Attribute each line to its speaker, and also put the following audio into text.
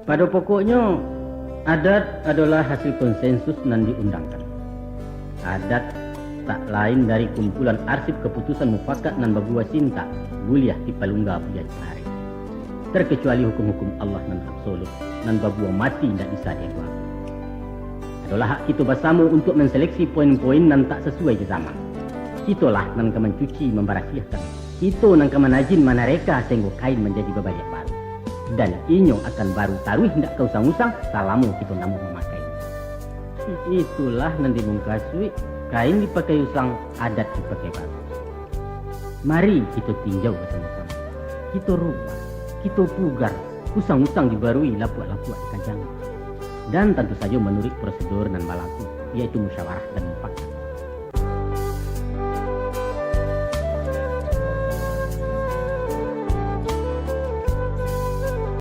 Speaker 1: Pada pokoknya, adat adalah hasil konsensus nan diundangkan. Adat tak lain dari kumpulan arsip keputusan mufakat nan babua sinta, buliah di palungga puja hari. Terkecuali hukum-hukum Allah nan absolut, nan babua mati tidak bisa diubah. Adalah hak kita bersama untuk menseleksi poin-poin nan tak sesuai ke zaman. Itulah nan kemencuci membarasiahkan. Itu nan kemenajin manareka sehingga kain menjadi babariak baru. Dan inyo akan baru taruh hendak kau usang-usang salamu kita namu memakai. Itulah nan dibungkasui kain dipakai usang, adat dipakai baru. Mari kita tinjau bersama-sama. Kita rubah, kita pugar, usang-usang dibarui lapuak-lapuak di kajang. Dan tentu saja menurut prosedur dan balaku, yaitu musyawarah dan mufakat.